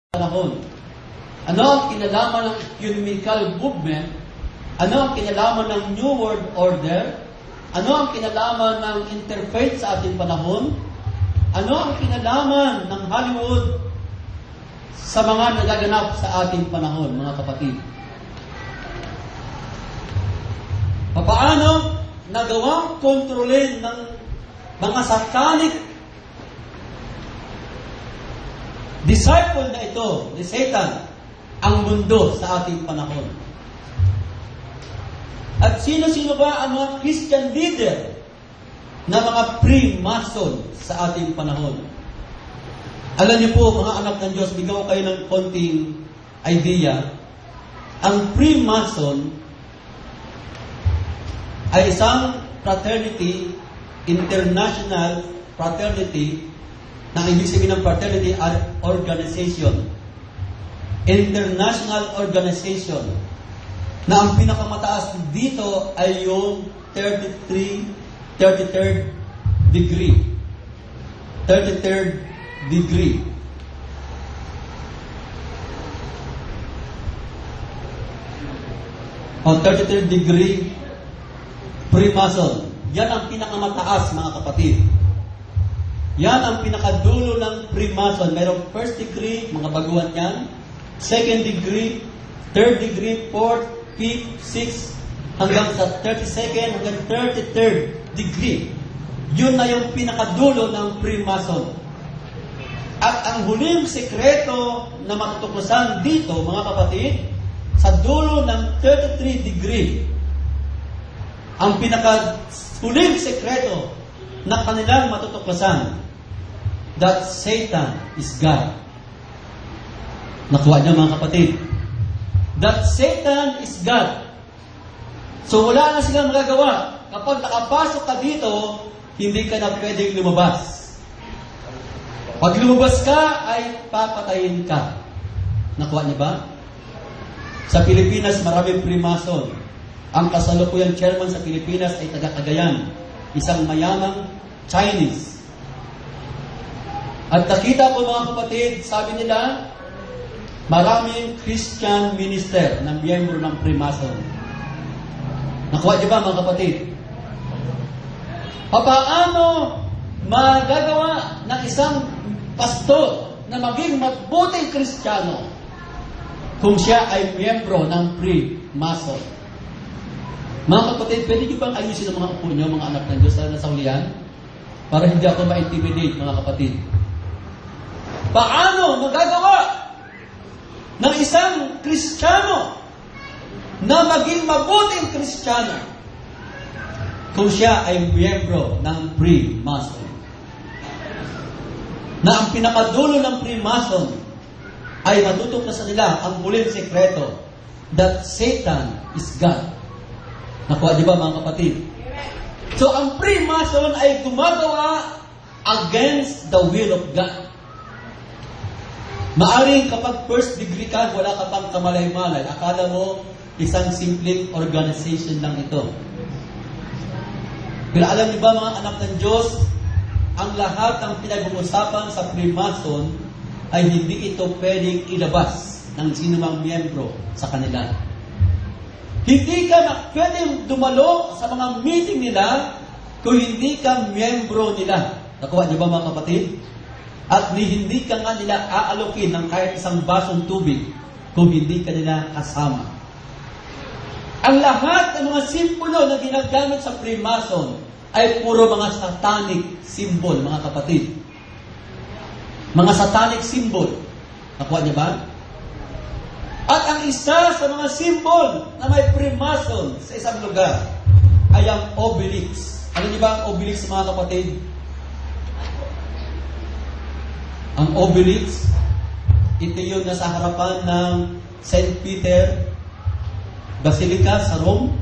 panahon. Ano ang kinalaman ng ecumenical movement? Ano ang kinalaman ng New World Order? Ano ang kinalaman ng interfaith sa ating panahon? Ano ang kinalaman ng Hollywood sa mga nagaganap sa ating panahon, mga kapatid? Paano nagawang kontrolin ng mga satanic disciple na ito, ni Satan, ang mundo sa ating panahon? At sino-sino ba ang mga Christian leader na mga pre-Mason sa ating panahon? Alam niyo po, mga anak ng Diyos, bigyan ko kayo ng konting idea. Ang pre-Mason ay isang fraternity, international fraternity, na ibig sabihin ng fraternity organization. International organization na ang pinakamataas dito ay yung 33rd degree. 33rd degree. O 33rd degree Freemason. Yan ang pinakamataas, mga kapatid. Yan ang pinakadulo ng Freemason. Mayroong first degree, mga baguhan yan. Second degree, third degree, fourth, fifth, sixth, hanggang sa 32nd, hanggang 33rd degree. Yun na yung pinakadulo ng Freemason. At ang huling sekreto na matutuklasan dito, mga kapatid, sa dulo ng 33 degree, ang pinakahuling sekreto na kanilang matutuklasan, that Satan is God. Nakuha niyo, mga kapatid? That Satan is God. So wala na silang magagawa. Kapag nakapasok ka dito, hindi ka na pwedeng lumabas. Pag lumabas ka, ay papatayin ka. Nakuha niyo ba? Sa Pilipinas, maraming Freemason. Ang kasalukuyang chairman sa Pilipinas ay taga-Cagayan, isang mayamang Chinese. At nakita ko, mga kapatid, sabi nila, maraming Christian minister na miyembro ng Freemason. Nakuha niyo ba, mga kapatid? Paano magagawa ng isang pastor na maging mabuting Kristiyano kung siya ay miyembro ng Freemason? Mga kapatid, pwede niyo bang ayusin ang mga upo niyo, mga anak ng Diyos, na nasa hulihan? Para hindi ako ma-intimidate, mga kapatid. Paano magagawa ng isang Kristiyano na maging mabuting Kristiyano kung siya ay miyembro ng Freemason? Na ang pinakadulo ng Freemason ay matutuklasan nila ang huling sekreto, that Satan is God. Nakuha, di ba, mga kapatid? So, ang Freemason ay gumagawa against the will of God. Maaring kapag first degree ka, wala ka pang kamalay-malay. Akala mo, isang simpleng organization lang ito. Pero alam niyo ba, mga anak ng Diyos, ang lahat ng pinag-uusapan sa Freemason ay hindi ito pwedeng ilabas ng sinumang miyembro sa kanila. Hindi ka na pwedeng dumalo sa mga meeting nila kung hindi ka miyembro nila. Nakuha niyo ba, mga kapatid? At hindi ka nga nila aalokin ng kahit isang basong tubig kung hindi ka nila kasama. Ang lahat ng mga simbolo na ginagamit sa Freemason ay puro mga satanic symbol, mga kapatid. Mga satanic symbol. Nakuha niyo ba? At ang isa sa mga symbol na may Freemason sa isang lugar ay ang obelisk. Ano niyo ba ang obelisk, mga kapatid? Ang obelisk, ito yung nasa harapan ng St. Peter Basilica sa Rome.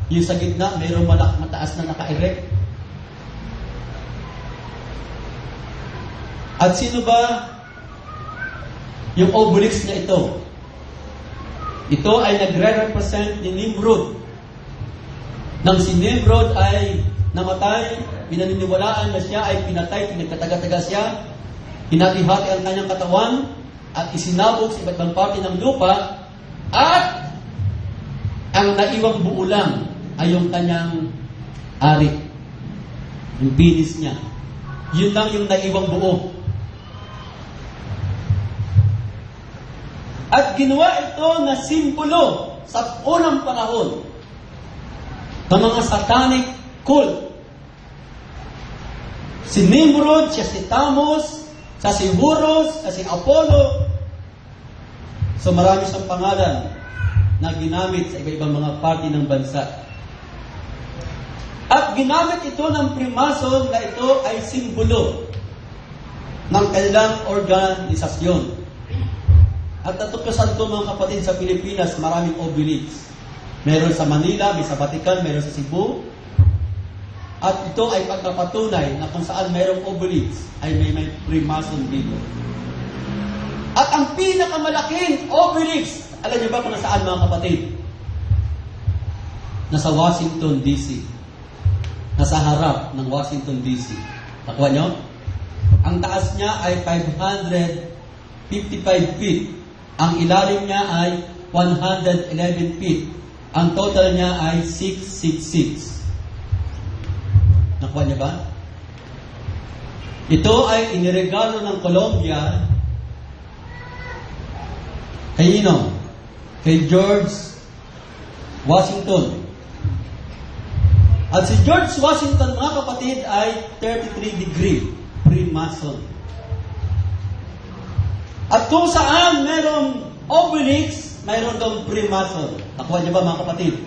Yung sa gitna, mayroong mataas na naka-erect. At sino ba yung obelisk na ito? Ito ay nagre-represent ni Nimrod. Nang si Nimrod ay namatay, pinaniniwalaan na siya ay pinatay, pinagkataga-taga siya, hinati-hati ang kanyang katawan, at isinabog sa iba't ibang parte ng lupa, at ang naiwang buo lang ay yung kanyang ari, yung binis niya. Yun lang yung naiwang buo. At ginawa ito na simbolo sa unang panahon ng mga satanic cult. Si Nimrod, siya si Tammuz, siya si Horus, siya si Apollo. So marami siyang pangalan na ginamit sa iba-ibang mga parte ng bansa. At ginamit ito ng Freemason na ito ay simbolo ng kanilang organisasyon. At natuklasan ko mga kapatid sa Pilipinas, maraming obelisks. Meron sa Manila, may sa Vatican, meron sa Cebu. At ito ay pagkapatunay na kung saan mayroong obelisk ay may Freemason dito. At ang pinakamalaking obelisk, alam niyo ba kung nasaan mga kapatid? Nasa Washington, D.C. Nasa harap ng Washington, D.C. Nakuha niyo? Ang taas niya ay 555 feet. Ang ilalim niya ay 111 feet. Ang total niya ay 666. Nakuha niya ba? Ito ay iniregalo ng Colombia kay Ino, kay George Washington. At si George Washington, mga kapatid, ay 33 degree Freemason. At kung saan merong obelisk, mayroon daw Freemason. Nakuha niyo ba mga kapatid?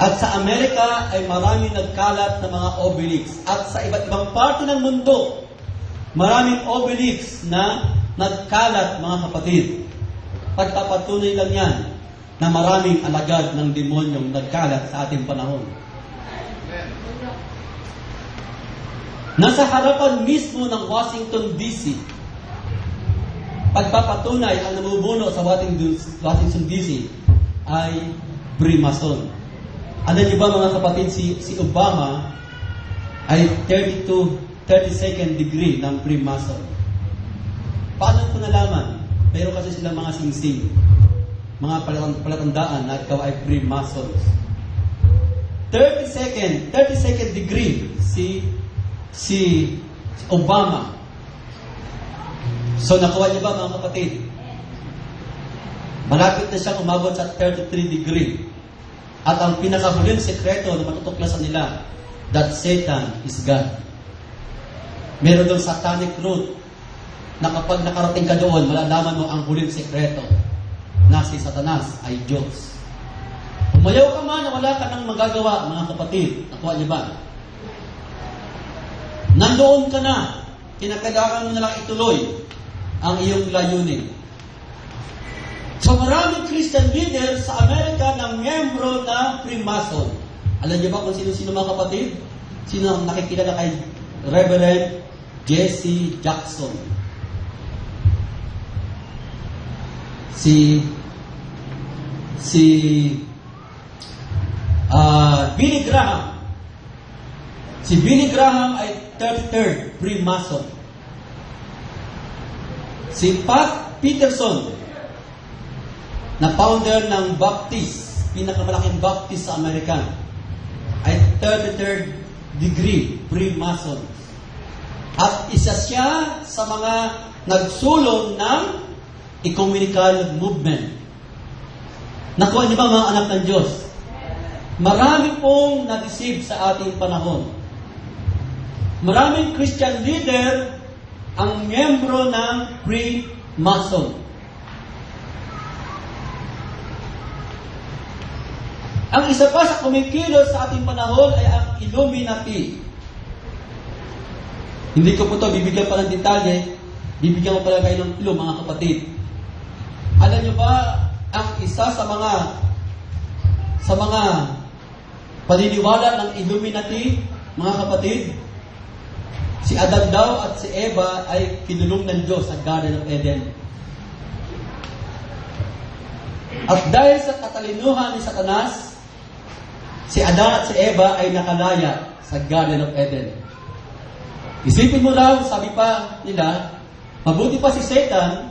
At sa Amerika ay maraming nagkalat ng mga obelisk. At sa iba't ibang parte ng mundo, maraming obelisk na nagkalat mga kapatid. Pagpapatunay lang yan na maraming alagad ng demonyong nagkalat sa ating panahon. Nasa harapan mismo ng Washington, D.C., pagpapatunay ang namumuno sa Washington, D.C. ay Freemason. Alam niyo ba mga kapatid, si Obama ay 32nd degree ng Freemason. Paano ko nalaman? Pero kasi silang mga singsing, mga palatandaan na ikaw ay Freemasons. 32nd degree si Obama. So nakuha niyo ba mga kapatid? Malapit na siyang umabot sa 33 degree. At ang pinakahuling sekreto na matutuklasan nila, that Satan is God. Meron doon satanic root na kapag nakarating ka doon, malalaman mo ang huling sekreto na si Satanas ay Diyos. Umayaw ka man na wala ka nang magagawa, mga kapatid. Nakuha niyo ba? Nandoon ka na, kinakailangan mo na lang ituloy ang iyong layunin. So maraming Christian leader sa Amerika na miyembro ng Freemason. Alam niyo ba kung sino-sino mga kapatid? Sino ang nakikilala kay Reverend Jesse Jackson? Si Billy Graham. Si Billy Graham ay 33rd Freemason. Si Pat Peterson, na founder ng Baptist, pinakamalaking Baptist sa Amerika, ay 33rd degree Freemason. At isa siya sa mga nagsulong ng ecumenical movement. Nakuha niyo ba mga anak ng Diyos? Marami pong na-deceive sa ating panahon. Maraming Christian leader ang miyembro ng Freemason. Ang isa pa sa kumikilos sa ating panahon ay ang Illuminati. Hindi ko po ito bibigyan pa ng detalye, bibigyan ko pala kayo ng clue, mga kapatid. Alam niyo ba, ang isa sa mga paniniwala ng Illuminati, mga kapatid, si Adam daw at si Eva ay kinulong ng Diyos sa Garden of Eden. At dahil sa katalinuhan ni Satanas, si Adan at si Eva ay nakalaya sa Garden of Eden. Isipin mo raw, sabi pa nila, mabuti pa si Satan